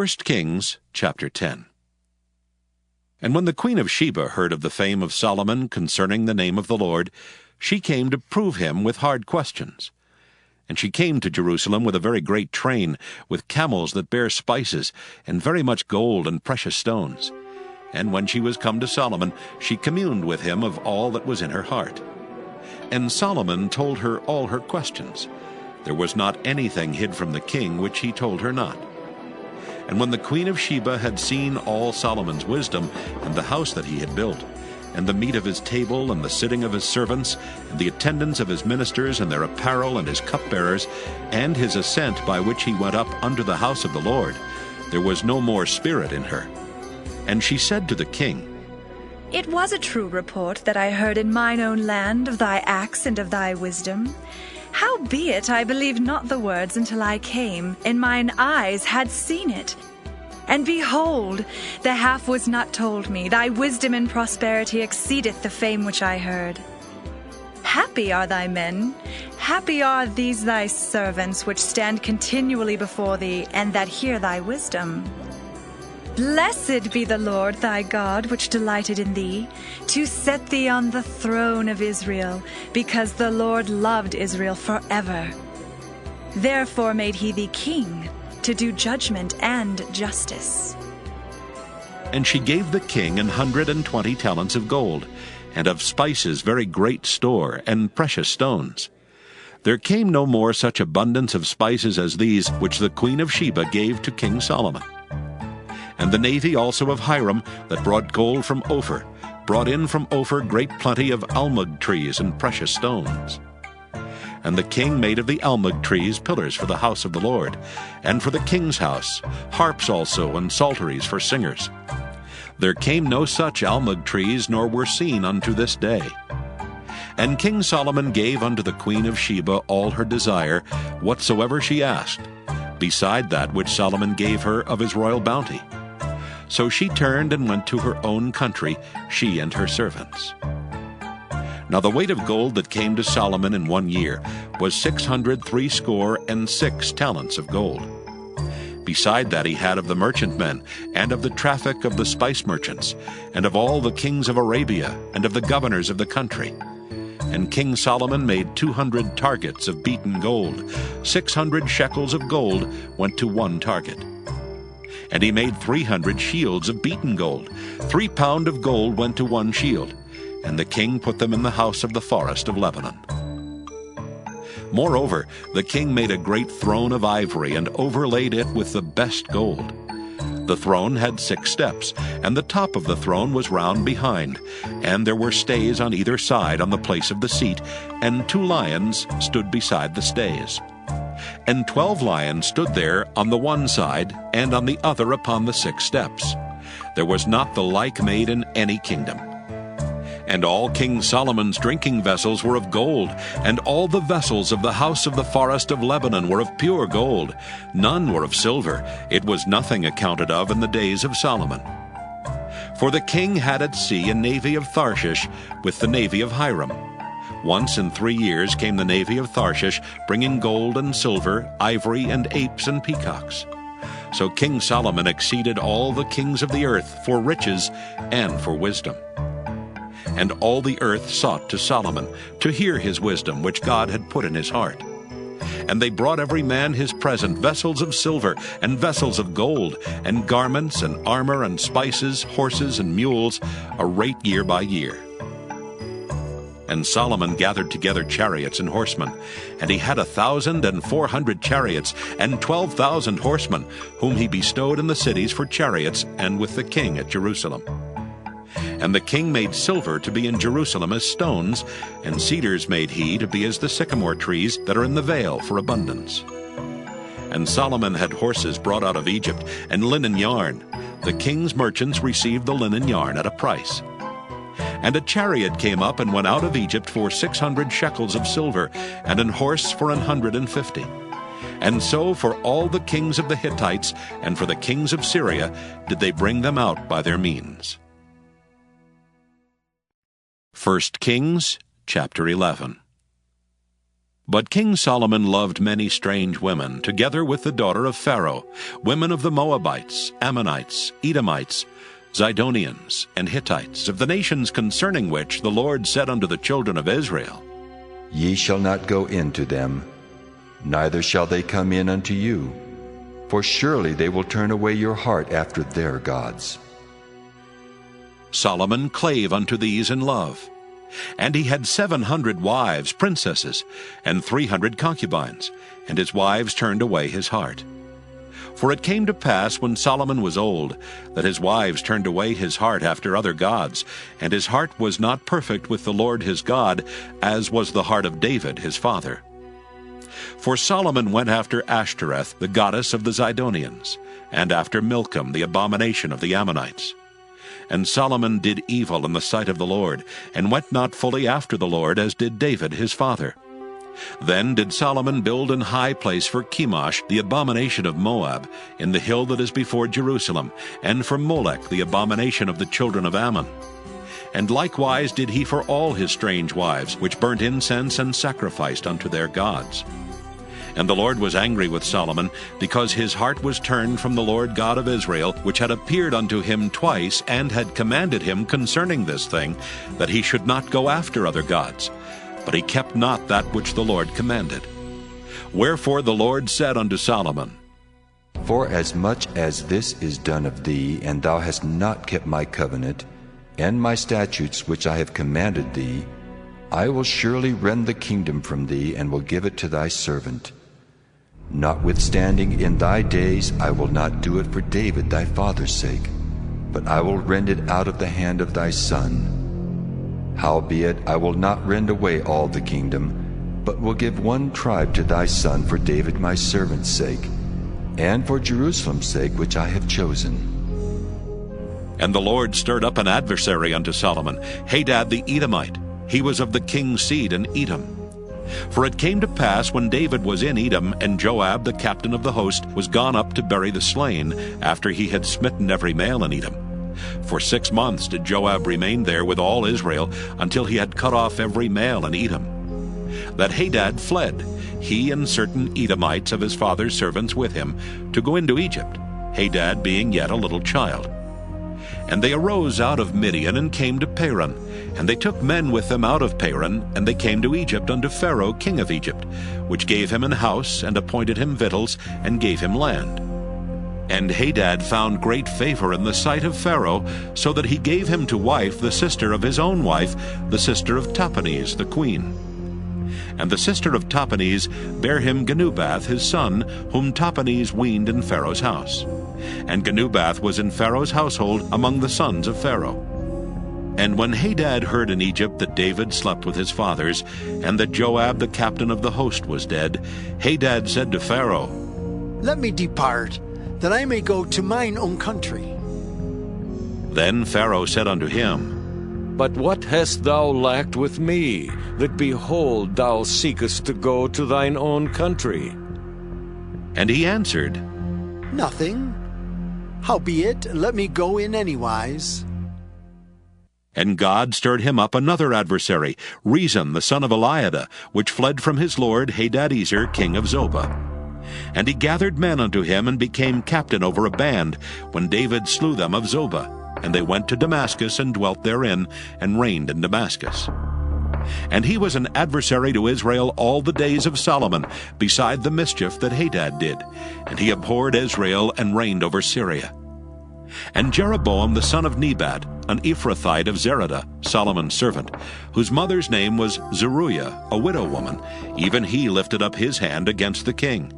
1 Kings chapter 10. And when the Queen of Sheba heard of the fame of Solomon concerning the name of the Lord, she came to prove him with hard questions. And she came to Jerusalem with a very great train, with camels that bear spices, and very much gold and precious stones. And when she was come to Solomon, she communed with him of all that was in her heart. And Solomon told her all her questions. There was not anything hid from the king which he told her not. And when the Queen of Sheba had seen all Solomon's wisdom, and the house that he had built, and the meat of his table, and the sitting of his servants, and the attendance of his ministers, and their apparel, and his cupbearers, and his ascent by which he went up unto the house of the Lord, there was no more spirit in her. And she said to the king, It was a true report that I heard in mine own land of thy acts and of thy wisdom. Howbeit I believed not the words until I came, and mine eyes had seen it. And behold, the half was not told me. Thy wisdom and prosperity exceedeth the fame which I heard. Happy are thy men, happy are these thy servants, which stand continually before thee, and that hear thy wisdom. Blessed be the Lord thy God, which delighted in thee, to set thee on the throne of Israel, because the Lord loved Israel forever. Therefore made he thee king, to do judgment and justice. And she gave the king 120 talents of gold, and of spices very great store, and precious stones. There came no more such abundance of spices as these which the Queen of Sheba gave to King Solomon. And the navy also of Hiram, that brought gold from Ophir, brought in from Ophir great plenty of almug trees and precious stones. And the king made of the almug trees pillars for the house of the Lord, and for the king's house, harps also, and psalteries for singers. There came no such almug trees, nor were seen unto this day. And King Solomon gave unto the Queen of Sheba all her desire, whatsoever she asked, beside that which Solomon gave her of his royal bounty. So she turned and went to her own country, she and her servants. Now the weight of gold that came to Solomon in 1 year was 666 talents of gold. Beside that he had of the merchantmen, and of the traffic of the spice merchants, and of all the kings of Arabia, and of the governors of the country. And King Solomon made 200 targets of beaten gold. 600 shekels of gold went to one target. And he made 300 shields of beaten gold. 3 pound of gold went to one shield. And the king put them in the house of the forest of Lebanon. Moreover, the king made a great throne of ivory, and overlaid it with the best gold. The throne had 6 steps, and the top of the throne was round behind, and there were stays on either side on the place of the seat, and 2 lions stood beside the stays. And 12 lions stood there on the one side, and on the other upon the 6 steps. There was not the like made in any kingdom. And all King Solomon's drinking vessels were of gold, and all the vessels of the house of the forest of Lebanon were of pure gold. None were of silver. It was nothing accounted of in the days of Solomon. For the king had at sea a navy of Tarshish with the navy of Hiram. Once in 3 years came the navy of Tarshish, bringing gold and silver, ivory, and apes and peacocks. So King Solomon exceeded all the kings of the earth for riches and for wisdom. And all the earth sought to Solomon, to hear his wisdom which God had put in his heart. And they brought every man his present, vessels of silver, and vessels of gold, and garments, and armor, and spices, horses, and mules, a rate year by year. And Solomon gathered together chariots and horsemen, and he had 1,400 chariots, and 12,000 horsemen, whom he bestowed in the cities for chariots, and with the king at Jerusalem. And the king made silver to be in Jerusalem as stones, and cedars made he to be as the sycamore trees that are in the vale for abundance. And Solomon had horses brought out of Egypt, and linen yarn. The king's merchants received the linen yarn at a price. And a chariot came up and went out of Egypt for 600 shekels of silver, and an horse for 150. And so for all the kings of the Hittites, and for the kings of Syria, did they bring them out by their means. 1 Kings chapter 11. But King Solomon loved many strange women, together with the daughter of Pharaoh, women of the Moabites, Ammonites, Edomites, Zidonians, and Hittites, of the nations concerning which the Lord said unto the children of Israel, Ye shall not go in to them, neither shall they come in unto you, for surely they will turn away your heart after their gods. Solomon clave unto these in love. And he had 700 wives, princesses, and 300 concubines, and his wives turned away his heart. For it came to pass, when Solomon was old, that his wives turned away his heart after other gods, and his heart was not perfect with the Lord his God, as was the heart of David his father. For Solomon went after Ashtoreth, the goddess of the Zidonians, and after Milcom, the abomination of the Ammonites. And Solomon did evil in the sight of the Lord, and went not fully after the Lord, as did David his father. Then did Solomon build an high place for Chemosh, the abomination of Moab, in the hill that is before Jerusalem, and for Molech, the abomination of the children of Ammon. And likewise did he for all his strange wives, which burnt incense and sacrificed unto their gods. And the Lord was angry with Solomon, because his heart was turned from the Lord God of Israel, which had appeared unto him twice, and had commanded him concerning this thing, that he should not go after other gods. But he kept not that which the Lord commanded. Wherefore the Lord said unto Solomon, Forasmuch as this is done of thee, and thou hast not kept my covenant, and my statutes which I have commanded thee, I will surely rend the kingdom from thee, and will give it to thy servant. Notwithstanding, in thy days I will not do it for David thy father's sake, but I will rend it out of the hand of thy son. Howbeit I will not rend away all the kingdom, but will give one tribe to thy son for David my servant's sake, and for Jerusalem's sake which I have chosen. And the Lord stirred up an adversary unto Solomon, Hadad the Edomite. He was of the king's seed in Edom. For it came to pass, when David was in Edom, and Joab the captain of the host was gone up to bury the slain, after he had smitten every male in Edom. For 6 months did Joab remain there with all Israel, until he had cut off every male in Edom. That Hadad fled, he and certain Edomites of his father's servants with him, to go into Egypt, Hadad being yet a little child. And they arose out of Midian, and came to Paran. And they took men with them out of Paran, and they came to Egypt unto Pharaoh king of Egypt, which gave him an house, and appointed him victuals, and gave him land. And Hadad found great favor in the sight of Pharaoh, so that he gave him to wife the sister of his own wife, the sister of Tahpenes the queen. And the sister of Tahpenes bare him Genubath his son, whom Tahpenes weaned in Pharaoh's house. And Genubath was in Pharaoh's household among the sons of Pharaoh. And when Hadad heard in Egypt that David slept with his fathers, and that Joab the captain of the host was dead, Hadad said to Pharaoh, Let me depart, that I may go to mine own country. Then Pharaoh said unto him, But what hast thou lacked with me, that behold thou seekest to go to thine own country? And he answered, Nothing. Howbeit, let me go in anywise. And God stirred him up another adversary, Rezon the son of Eliada, which fled from his lord Hadadezer king of Zobah. And he gathered men unto him, and became captain over a band, when David slew them of Zobah. And they went to Damascus, and dwelt therein, and reigned in Damascus. And he was an adversary to Israel all the days of Solomon, beside the mischief that Hadad did. And he abhorred Israel, and reigned over Syria. And Jeroboam the son of Nebat, an Ephrathite of Zeradah, Solomon's servant, whose mother's name was Zeruiah, a widow woman, even he lifted up his hand against the king.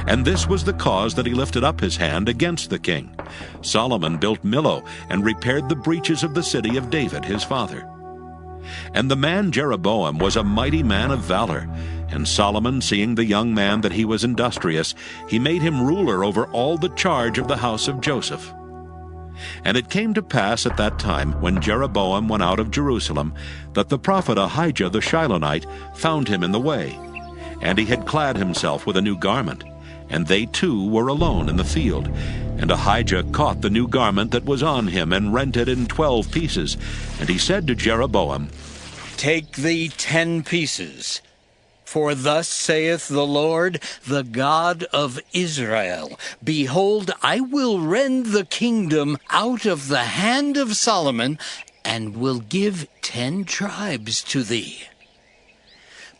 And this was the cause that he lifted up his hand against the king. Solomon built Millo, and repaired the breaches of the city of David his father. And the man Jeroboam was a mighty man of valor. And Solomon, seeing the young man that he was industrious, he made him ruler over all the charge of the house of Joseph. And it came to pass at that time, when Jeroboam went out of Jerusalem, that the prophet Ahijah the Shilonite found him in the way. And he had clad himself with a new garment. And they two were alone in the field. And Ahijah caught the new garment that was on him, and rent it in 12 pieces. And he said to Jeroboam, Take thee 10 pieces, For thus saith the Lord, the God of Israel, Behold, I will rend the kingdom out of the hand of Solomon, and will give 10 tribes to thee.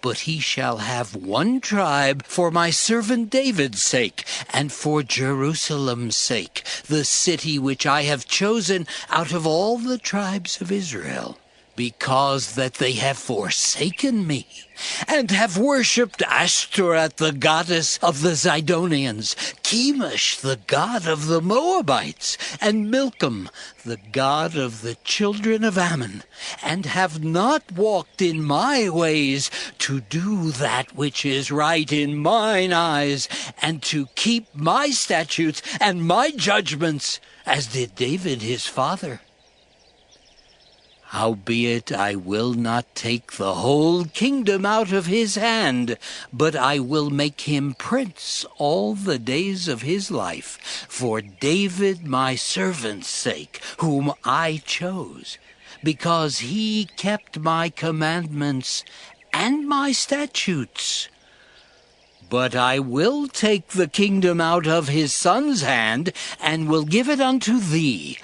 But he shall have 1 tribe for my servant David's sake, and for Jerusalem's sake, the city which I have chosen out of all the tribes of Israel. Because that they have forsaken me, and have worshipped Ashtoreth, the goddess of the Zidonians, Chemosh, the god of the Moabites, and Milcom, the god of the children of Ammon, and have not walked in my ways, to do that which is right in mine eyes, and to keep my statutes and my judgments, as did David his father. Howbeit I will not take the whole kingdom out of his hand, but I will make him prince all the days of his life, for David my servant's sake, whom I chose, because he kept my commandments and my statutes. But I will take the kingdom out of his son's hand, and will give it unto thee,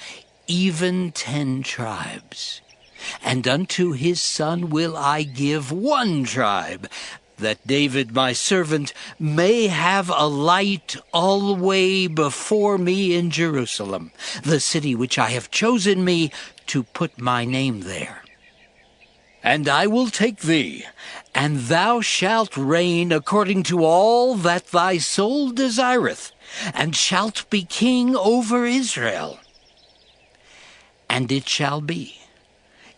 even 10 tribes. And unto his son will I give 1 tribe, that David my servant may have a light alway before me in Jerusalem, the city which I have chosen me to put my name there. And I will take thee, and thou shalt reign according to all that thy soul desireth, and shalt be king over Israel. And it shall be,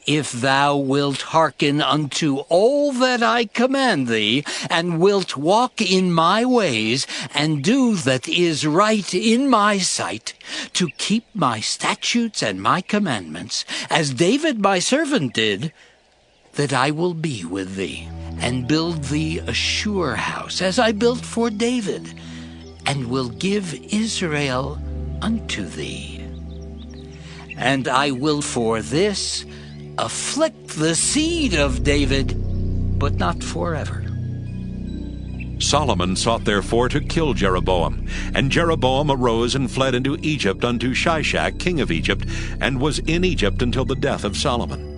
if thou wilt hearken unto all that I command thee, and wilt walk in my ways, and do that is right in my sight, to keep my statutes and my commandments, as David my servant did, that I will be with thee, and build thee a sure house, as I built for David, and will give Israel unto thee. And I will for this afflict the seed of David, but not forever. Solomon sought therefore to kill Jeroboam. And Jeroboam arose and fled into Egypt unto Shishak king of Egypt, and was in Egypt until the death of Solomon.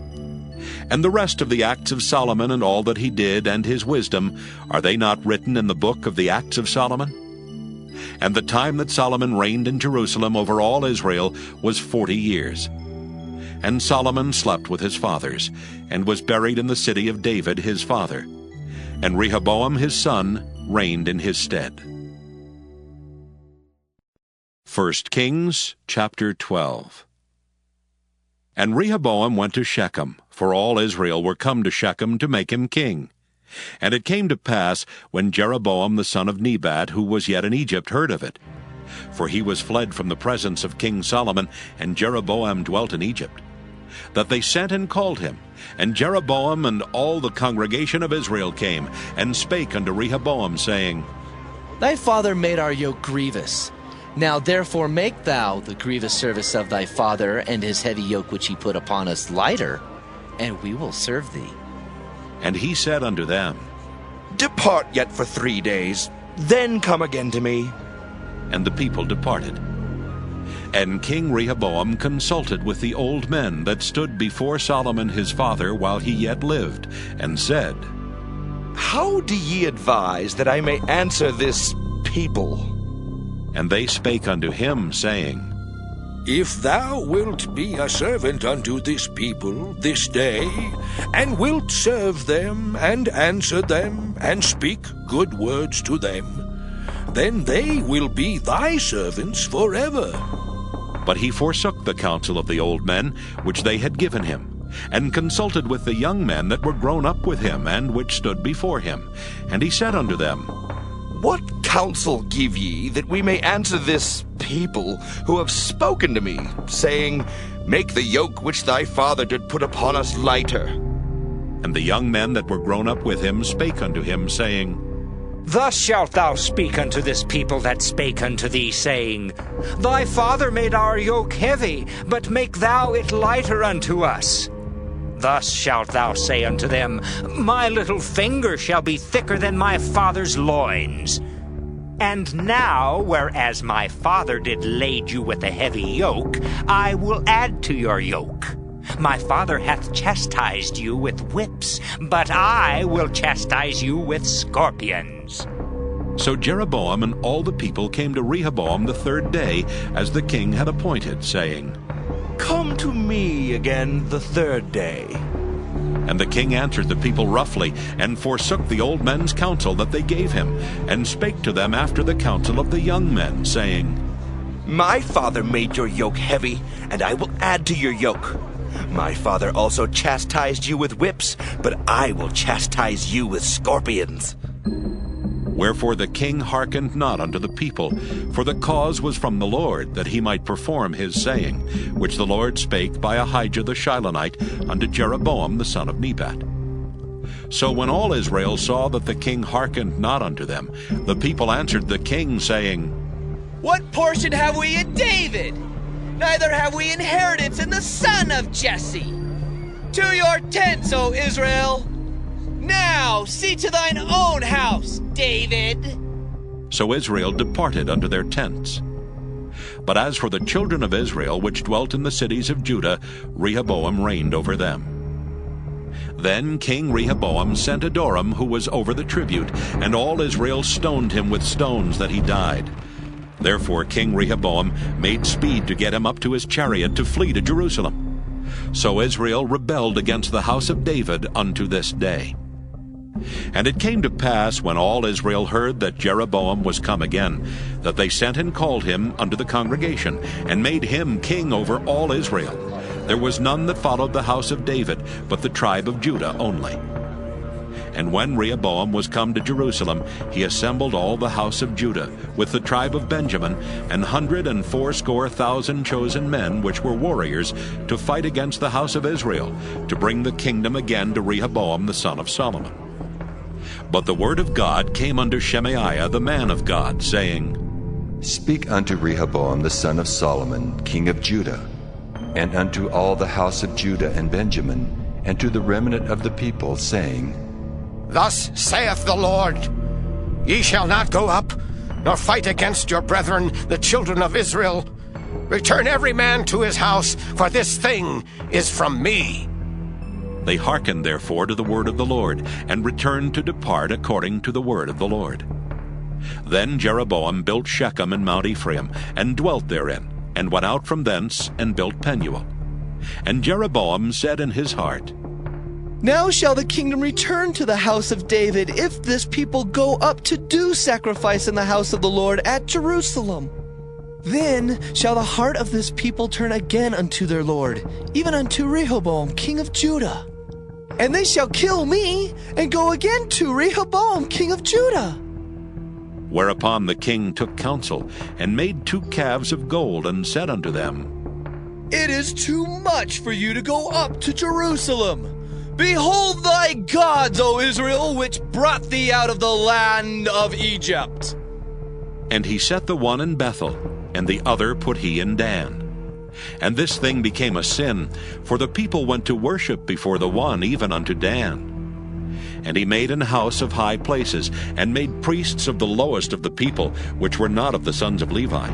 And the rest of the acts of Solomon, and all that he did, and his wisdom, are they not written in the book of the acts of Solomon? And the time that Solomon reigned in Jerusalem over all Israel was 40 years. And Solomon slept with his fathers, and was buried in the city of David his father. And Rehoboam his son reigned in his stead. 1 Kings chapter 12. And Rehoboam went to Shechem, for all Israel were come to Shechem to make him king. And it came to pass, when Jeroboam the son of Nebat, who was yet in Egypt, heard of it, for he was fled from the presence of King Solomon, and Jeroboam dwelt in Egypt, that they sent and called him. And Jeroboam and all the congregation of Israel came, and spake unto Rehoboam, saying, Thy father made our yoke grievous. Now therefore make thou the grievous service of thy father, and his heavy yoke which he put upon us lighter, and we will serve thee. And he said unto them, Depart yet for 3 days, then come again to me. And the people departed. And King Rehoboam consulted with the old men that stood before Solomon his father while he yet lived, and said, How do ye advise that I may answer this people? And they spake unto him, saying, If thou wilt be a servant unto this people this day, and wilt serve them, and answer them, and speak good words to them, then they will be thy servants forever. But he forsook the counsel of the old men which they had given him, and consulted with the young men that were grown up with him, and which stood before him. And he said unto them, What counsel give ye, that we may answer this people who have spoken to me, saying, Make the yoke which thy father did put upon us lighter? And the young men that were grown up with him spake unto him, saying, Thus shalt thou speak unto this people that spake unto thee, saying, Thy father made our yoke heavy, but make thou it lighter unto us. Thus shalt thou say unto them, My little finger shall be thicker than my father's loins. And now, whereas my father did lade you with a heavy yoke, I will add to your yoke. My father hath chastised you with whips, but I will chastise you with scorpions. So Jeroboam and all the people came to Rehoboam the third day, as the king had appointed, saying, Come to me again the third day. And the king answered the people roughly, and forsook the old men's counsel that they gave him, and spake to them after the counsel of the young men, saying, My father made your yoke heavy, and I will add to your yoke. My father also chastised you with whips, but I will chastise you with scorpions. Wherefore the king hearkened not unto the people, for the cause was from the Lord, that he might perform his saying, which the Lord spake by Ahijah the Shilonite unto Jeroboam the son of Nebat. So when all Israel saw that the king hearkened not unto them, the people answered the king, saying, What portion have we in David? Neither have we inheritance in the son of Jesse. To your tents, O Israel! Now see to thine own house, David. So Israel departed unto their tents. But as for the children of Israel which dwelt in the cities of Judah, Rehoboam reigned over them. Then King Rehoboam sent Adoram, who was over the tribute, and all Israel stoned him with stones that he died. Therefore King Rehoboam made speed to get him up to his chariot to flee to Jerusalem. So Israel rebelled against the house of David unto this day. And it came to pass, when all Israel heard that Jeroboam was come again, that they sent and called him unto the congregation, and made him king over all Israel. There was none that followed the house of David, but the tribe of Judah only. And when Rehoboam was come to Jerusalem, he assembled all the house of Judah, with the tribe of Benjamin, 180,000 chosen men, which were warriors, to fight against the house of Israel, to bring the kingdom again to Rehoboam the son of Solomon. But the word of God came unto Shemaiah the man of God, saying, Speak unto Rehoboam the son of Solomon, king of Judah, and unto all the house of Judah and Benjamin, and to the remnant of the people, saying, Thus saith the Lord, Ye shall not go up, nor fight against your brethren, the children of Israel. Return every man to his house, for this thing is from me. They hearkened therefore to the word of the Lord, and returned to depart according to the word of the Lord. Then Jeroboam built Shechem in Mount Ephraim, and dwelt therein, and went out from thence, and built Penuel. And Jeroboam said in his heart, Now shall the kingdom return to the house of David, if this people go up to do sacrifice in the house of the Lord at Jerusalem. Then shall the heart of this people turn again unto their Lord, even unto Rehoboam king of Judah. And they shall kill me, and go again to Rehoboam king of Judah. Whereupon the king took counsel, and made 2 calves of gold, and said unto them, It is too much for you to go up to Jerusalem. Behold thy gods, O Israel, which brought thee out of the land of Egypt. And he set the one in Bethel, and the other put he in Dan. And this thing became a sin, for the people went to worship before the one, even unto Dan. And he made an house of high places, and made priests of the lowest of the people, which were not of the sons of Levi.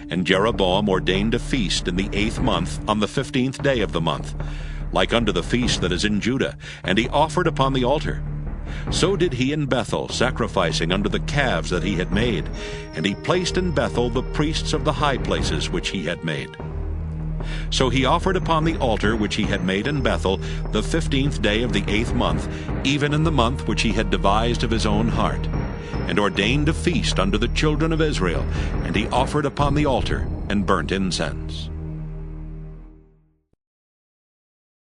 And Jeroboam ordained a feast in the 8th month, on the 15th day of the month, like unto the feast that is in Judah, and he offered upon the altar. So did he in Bethel, sacrificing unto the calves that he had made, and he placed in Bethel the priests of the high places which he had made. So he offered upon the altar which he had made in Bethel the 15th day of the 8th month, even in the month which he had devised of his own heart, and ordained a feast unto the children of Israel, and he offered upon the altar, and burnt incense.